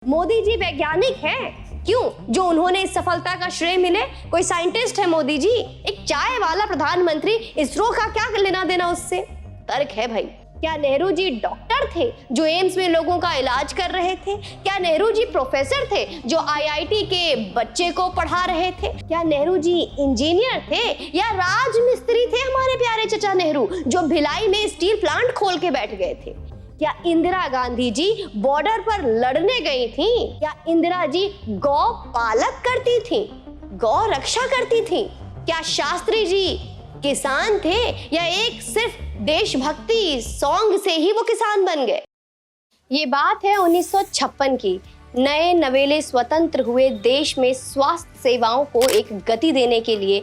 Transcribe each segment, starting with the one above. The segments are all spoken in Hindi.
मोदी जी वैज्ञानिक हैं? क्यों? जो उन्होंने इस सफलता का श्रेय मिले? कोई साइंटिस्ट है मोदी जी? एक चाय वाला प्रधानमंत्री, इसरो का क्या लेना देना उससे? तर्क है भाई। क्या नेहरू जी डॉक्टर थे जो एम्स में लोगों का इलाज कर रहे थे? क्या नेहरू जी प्रोफेसर थे जो आईआईटी के बच्चे को पढ़ा रहे थे? क्या नेहरू जी इंजीनियर थे या राजमिस्त्री थे हमारे प्यारे चचा नेहरू जो भिलाई में स्टील प्लांट खोल के बैठ गए थे? क्या इंदिरा गांधी जी बॉर्डर पर लड़ने गई थी? क्या इंदिरा जी गौ पालक करती थी, गौ रक्षा करती थी? क्या शास्त्री जी किसान थे या एक सिर्फ देशभक्ति सॉन्ग से ही वो किसान बन गए? ये बात है 1956 की। नए नवेले स्वतंत्र हुए देश में स्वास्थ्य सेवाओं को एक गति देने के लिए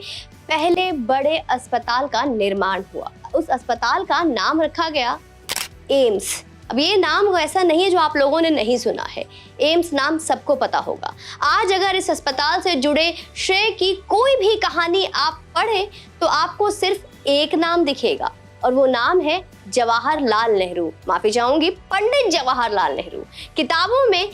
पहले बड़े अस्पताल का निर्माण हुआ। उस अस्पताल का नाम रखा गया एम्स। अब ये नाम ऐसा नहीं है जो आप लोगों ने नहीं सुना है, एम्स नाम सबको पता होगा। आज अगर इस अस्पताल से जुड़े श्रेय की कोई भी कहानी आप पढ़ें तो आपको सिर्फ एक नाम दिखेगा और वो नाम है जवाहरलाल नेहरू। माफी चाहूंगी, पंडित जवाहरलाल नेहरू। किताबों में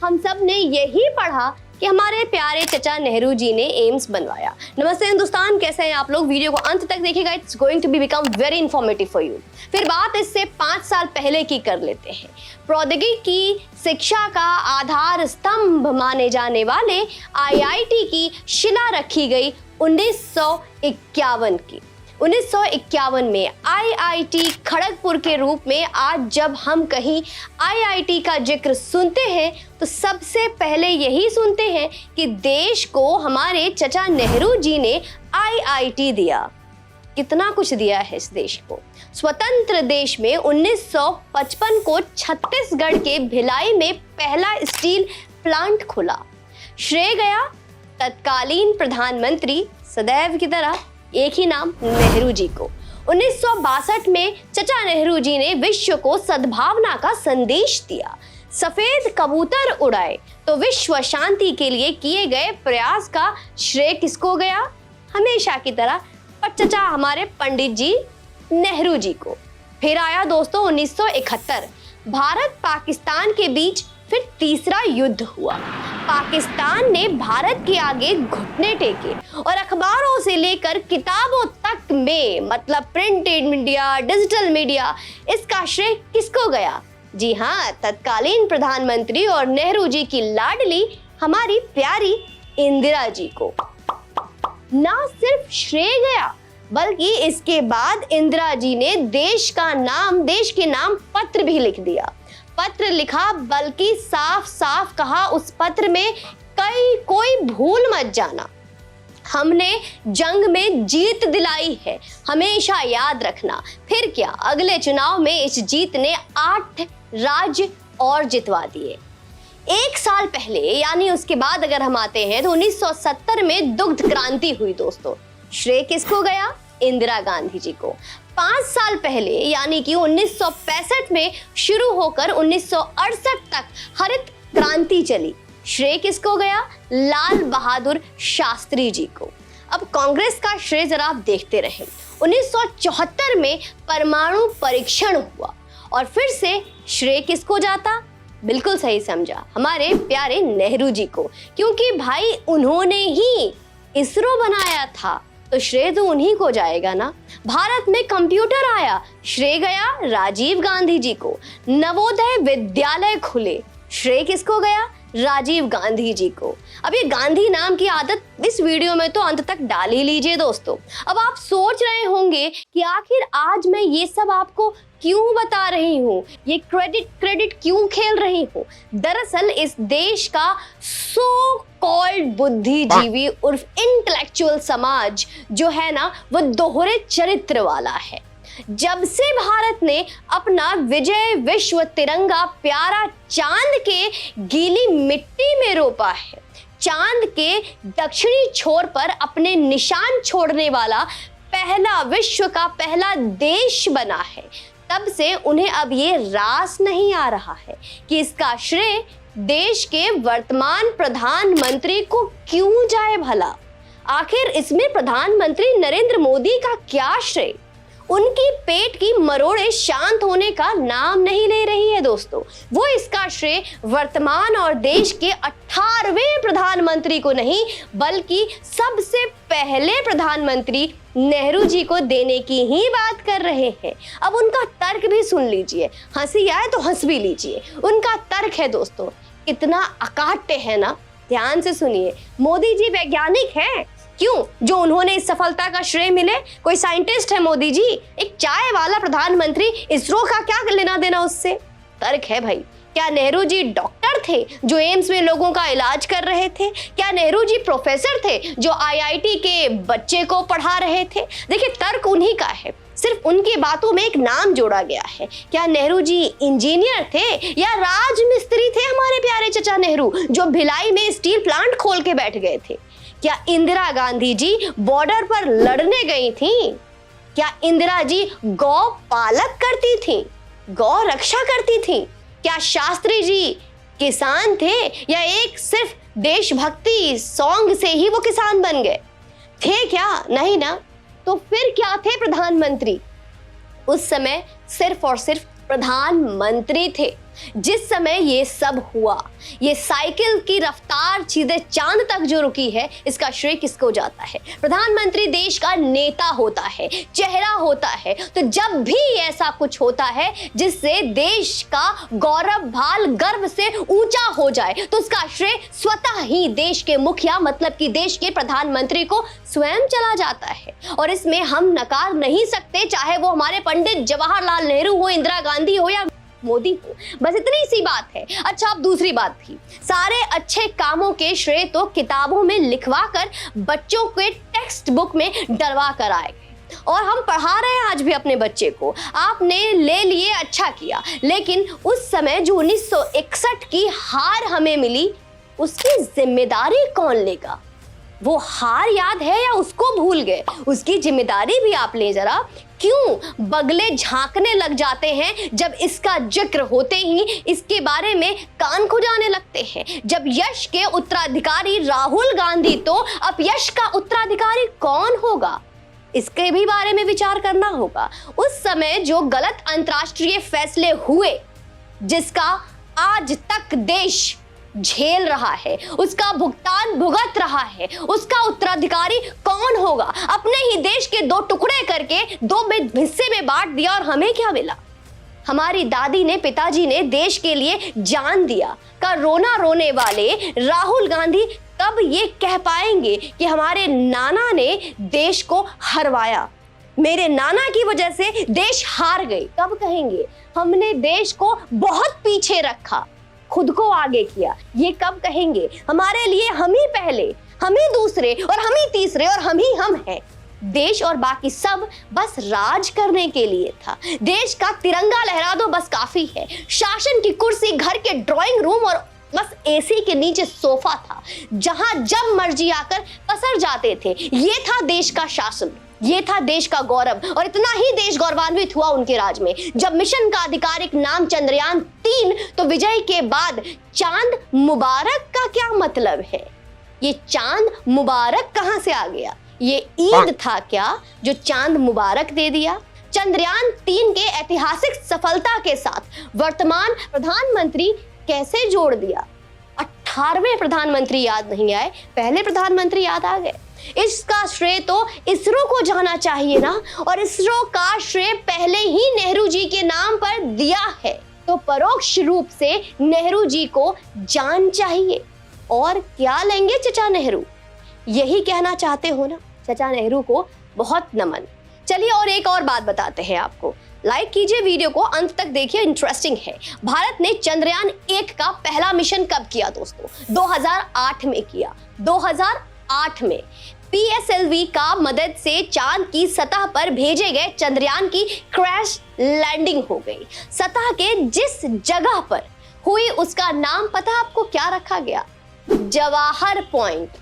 हम सब ने यही पढ़ा कि हमारे प्यारे चचा नेहरू जी ने एम्स बनवाया। नमस्ते हिंदुस्तान, कैसे हैं आप लोग? वीडियो को अंत तक देखिएगा, it's going to be become very informative for you. फिर बात इससे 5 साल पहले की कर लेते हैं। प्रौद्योगिकी की शिक्षा का आधार स्तंभ माने जाने वाले आईआईटी की शिला रखी गई 1951 की। 1951 में आईआईटी खड़गपुर के रूप में आज जब हम कहीं आईआईटी का जिक्र सुनते हैं तो सबसे पहले यही सुनते हैं कि देश को हमारे चचा नेहरू जी ने आईआईटी दिया। कितना कुछ दिया है इस देश को। स्वतंत्र देश में 1955 को छत्तीसगढ़ के भिलाई में पहला स्टील प्लांट खुला। श्रेय गया तत्कालीन प्रधानमंत्री सदैव की तरह एक ही नाम, नेहरू जी को। 1962 में चचा नेहरू जी ने विश्व को सद्भावना का संदेश दिया। सफेद कबूतर उड़ाए तो विश्व शांति के लिए किए गए प्रयास का श्रेय किसको गया? हमेशा की तरह पर चचा हमारे पंडित जी नेहरू जी को। फिर आया दोस्तों 1971। भारत पाकिस्तान के बीच फिर तीसरा युद्ध हुआ। पाकिस्तान ने भारत के आगे घुटने टेके और अखबारों से लेकर किताबों तक में, मतलब प्रिंटेड मीडिया, डिजिटल मीडिया, इसका श्रेय किसको गया? जी हाँ, तत्कालीन प्रधानमंत्री और नेहरू जी की लाडली हमारी प्यारी इंदिरा जी को। ना सिर्फ श्रेय गया बल्कि इसके बाद इंदिरा जी ने देश के नाम पत्र भी लिख दिया। पत्र लिखा बल्कि साफ साफ कहा उस पत्र में कोई भूल मत जाना, हमने जंग में जीत दिलाई है, हमेशा याद रखना। फिर क्या, अगले चुनाव में इस जीत ने 8 राज्य और जितवा दिए। 1 साल पहले यानी उसके बाद अगर हम आते हैं तो 1970 में दुग्ध क्रांति हुई दोस्तों। श्रेय किसको गया? इंदिरा गांधी जी को। 5 साल पहले यानी कि 1965 में शुरू होकर 1968 तक हरित क्रांति चली। श्रेय किसको गया? लाल बहादुर शास्त्री जी को। अब कांग्रेस का श्रेय जरा आप देखते रहें। 1974 में परमाणु परीक्षण हुआ और फिर से श्रेय किसको जाता? बिल्कुल सही समझा, हमारे प्यारे नेहरू जी को, क्योंकि भाई उन्होंने ही इसरो बनाया था तो श्रेय तो उन्हीं को जाएगा ना। भारत में कंप्यूटर आया, श्रेय गया राजीव गांधी जी को। नवोदय विद्यालय खुले, श्रेय किसको गया? राजीव गांधी जी को। अब ये गांधी नाम की आदत इस वीडियो में तो अंत तक डाल ही लीजिए दोस्तों। अब आप सोच रहे होंगे कि आखिर आज मैं ये सब आपको क्यों बता रही हूँ, ये क्रेडिट क्यों खेल रही हूँ। दरअसल इस देश का सो कॉल्ड बुद्धिजीवी उर्फ इंटेलेक्चुअल समाज जो है ना, वो दोहरे चरित्र वाला है। जब से भारत ने अपना विजय विश्व तिरंगा प्यारा चांद के गीली मिट्टी में रोपा है, चांद के दक्षिणी छोर पर अपने निशान छोड़ने वाला पहला, विश्व का पहला देश बना है, तब से उन्हें अब ये रास नहीं आ रहा है कि इसका श्रेय देश के वर्तमान प्रधानमंत्री को क्यों जाए भला। आखिर इसमें प्रधानमंत्री नरेंद्र मोदी का क्या श्रेय? उनकी पेट की मरोड़े शांत होने का नाम नहीं ले रही है दोस्तों। वो इसका श्रेय वर्तमान और देश के 18वें प्रधानमंत्री को नहीं, बल्कि सबसे पहले प्रधानमंत्री नेहरू जी को देने की ही बात कर रहे हैं। अब उनका तर्क भी सुन लीजिए, हंसी आए तो हंस भी लीजिए। उनका तर्क है दोस्तों, इतना अकाट्य है ना, ध्यान से सुनिए। मोदी जी वैज्ञानिक हैं, क्यों? जो उन्होंने इस सफलता का श्रेय मिले, कोई साइंटिस्ट है मोदी जी? एक चाय वाला प्रधानमंत्री, इसरो का क्या लेना देना उससे? तर्क है भाई। क्या नेहरू जी डॉक्टर थे जो एम्स में लोगों का इलाज कर रहे थे? क्या नेहरू जी प्रोफेसर थे जो आईआईटी के बच्चे को पढ़ा रहे थे? देखिए, तर्क उन्हीं का है, सिर्फ उनकी बातों में एक नाम जोड़ा गया है। क्या नेहरू जी इंजीनियर थे या राजमिस्त्री थे हमारे प्यारे चचा नेहरू, जो भिलाई में स्टील प्लांट खोल के बैठ गए थे? क्या इंदिरा गांधी जी बॉर्डर पर लड़ने गई थी? क्या इंदिरा जी गौ पालक करती थी, गौ रक्षा करती थी? क्या शास्त्री जी किसान थे या एक सिर्फ देशभक्ति सॉन्ग से ही वो किसान बन गए थे? क्या नहीं ना। तो फिर क्या थे प्रधानमंत्री? उस समय सिर्फ और सिर्फ प्रधानमंत्री थे। जिस समय ये सब हुआ, ये साइकिल की रफ्तार सीधे चांद तक जो रुकी है, इसका श्रेय किसको जाता है? प्रधानमंत्री देश का नेता होता है, चेहरा होता है। तो जब भी ऐसा कुछ होता है जिससे देश का गौरव भाल गर्व से ऊंचा हो जाए, तो उसका श्रेय स्वतः ही देश के मुखिया, मतलब कि देश के प्रधानमंत्री को स्वयं चला जाता है। और इसमें हम नकार नहीं सकते, चाहे वो हमारे पंडित जवाहरलाल नेहरू हो, इंदिरा गांधी हो या मोदी को। बस इतनी सी बात है। अच्छा, अब दूसरी बात थी, सारे अच्छे कामों के श्रेय तो किताबों में लिखवा कर बच्चों के टेक्स्ट बुक में डलवा कर आए और हम पढ़ा रहे हैं आज भी अपने बच्चे को। आपने ले लिए, अच्छा किया, लेकिन उस समय जो 1961 की हार हमें मिली, उसकी जिम्मेदारी कौन लेगा? वो हार याद है या उसको भूल गए? उसकी जिम्मेदारी भी आप ले जरा। क्यों बगले झांकने लग जाते हैं जब इसका जिक्र होते ही इसके बारे में कान खुजाने लगते हैं? जब यश के उत्तराधिकारी राहुल गांधी, तो अपयश का उत्तराधिकारी कौन होगा? इसके भी बारे में विचार करना होगा। उस समय जो गलत अंतर्राष्ट्रीय फैसले हुए, जिसका आज तक देश झेल रहा है, उसका भुगतान भुगत रहा है, उसका उत्तराधिकारी कौन होगा? अपने ही देश के दो टुकड़े करके दो हिस्से में बांट दिया और हमें क्या मिला? हमारी दादी ने, पिताजी ने देश के लिए जान दिया का रोना रोने वाले राहुल गांधी कब ये कह पाएंगे कि हमारे नाना ने देश को हरवाया, मेरे नाना की वजह से देश हार गई? कब कहेंगे हमने देश को बहुत पीछे रखा, खुद को आगे किया? ये कब कहेंगे? हमारे लिए हम ही पहले, हम ही दूसरे और हम ही तीसरे और हम हैं। देश और बाकी सब बस राज करने के लिए था। देश का तिरंगा लहरा दो, बस काफी है। शासन की कुर्सी घर के ड्राइंग रूम और बस एसी के नीचे सोफा था, जहां जब मर्जी आकर पसर जाते थे। ये था देश का शासन, ये था देश का गौरव। और इतना ही देश गौरवान्वित हुआ उनके राज में। जब मिशन का आधिकारिक नाम चंद्रयान 3, तो विजय के बाद चांद मुबारक का क्या मतलब है? ये चांद मुबारक कहां से आ गया? ये ईद था क्या जो चांद मुबारक दे दिया? चंद्रयान 3 के ऐतिहासिक सफलता के साथ वर्तमान प्रधानमंत्री कैसे जोड़ दिया? 18वें प्रधानमंत्री याद नहीं आए, पहले प्रधानमंत्री याद आ गए। इसका श्रेय तो इसरो को जाना चाहिए ना, और इसरो का श्रेय पहले ही नेहरू जी के नाम पर दिया है, तो परोक्ष रूप से नेहरू जी को जान चाहिए। और क्या लेंगे चचा नेहरू? यही कहना चाहते हो ना? चचा नेहरू को बहुत नमन। चलिए और एक और बात बताते हैं आपको। लाइक कीजिए वीडियो को, अंत तक देखिए, इंटरेस्टिंग है। भारत ने चंद्रयान 1 का पहला मिशन कब किया दोस्तों? 2008 में किया। 2008 में PSLV का मदद से चांद की सतह पर भेजे गए चंद्रयान की क्रैश लैंडिंग हो गई। सतह के जिस जगह पर हुई उसका नाम पता आपको क्या रखा गया? जवाहर पॉइंट।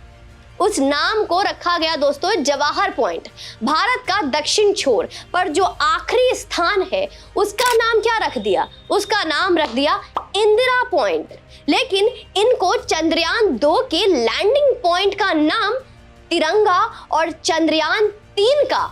उस नाम को रखा गया दोस्तों जवाहर पॉइंट। भारत का दक्षिण छोर पर जो आखिरी स्थान है, उसका नाम क्या रख दिया? उसका नाम रख दिया इंदिरा पॉइंट। लेकिन इनको चंद्रयान 2 के लैंडिंग पॉइंट का नाम तिरंगा और चंद्रयान 3 का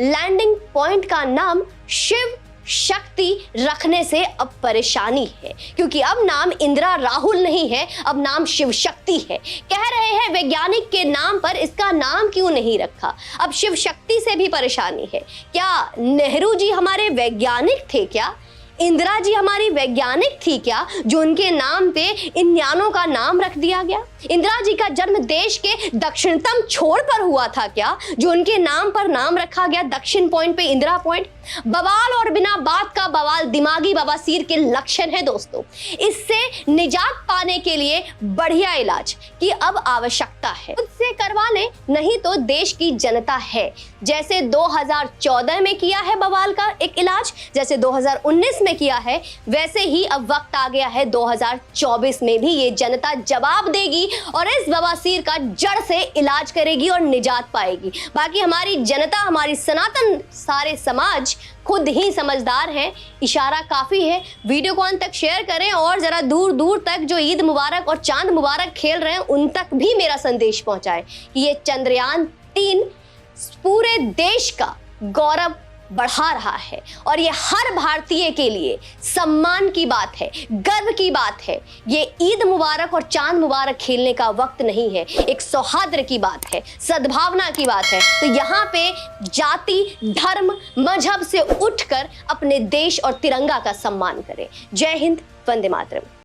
लैंडिंग पॉइंट का नाम शिव शक्ति रखने से अब परेशानी है, क्योंकि अब नाम इंदिरा राहुल नहीं है, अब नाम शिव शक्ति है। कह रहे हैं वैज्ञानिक के नाम पर इसका नाम क्यों नहीं रखा। अब शिव शक्ति से भी परेशानी है। क्या नेहरू जी हमारे वैज्ञानिक थे क्या? इंदिरा जी हमारी वैज्ञानिक थी क्या, जो उनके नाम पे इन यानों का नाम रख दिया गया? इंदिरा जी का जन्म देश के दक्षिणतम छोर पर हुआ था क्या, जो उनके नाम पर नाम रखा गया दक्षिण पॉइंट पे इंदिरा पॉइंट? बवाल और बिना बात का बवाल दिमागी बवासीर के लक्षण है दोस्तों। इससे निजात पाने के लिए बढ़िया इलाज की अब आवश्यकता है। खुद से करवा ले, नहीं तो देश की जनता है। जैसे 2014 में किया है बवाल का एक इलाज, जैसे 2019 में किया है, वैसे ही अब वक्त आ गया है 2024 में भी ये जनता जवाब देगी और इस बवासीर का जड़ से इलाज करेगी और निजात पाएगी। बाकी हमारी जनता, हमारी सनातन सारे समाज खुद ही समझदार हैं। इशारा काफी है। वीडियो को अंत तक शेयर करें और जरा दूर दूर तक जो ईद मुबारक और चांद मुबारक खेल रहे हैं उन तक भी मेरा संदेश पहुंचाएं कि ये चंद्रयान 3 पूरे देश का गौरव बढ़ा रहा है और ये हर भारतीय के लिए सम्मान की बात है, गर्व की बात है। ये ईद मुबारक और चांद मुबारक खेलने का वक्त नहीं है, एक सौहार्द की बात है, सद्भावना की बात है। तो यहाँ पे जाति, धर्म, मजहब से उठकर अपने देश और तिरंगा का सम्मान करें। जय हिंद, वंदे मातरम।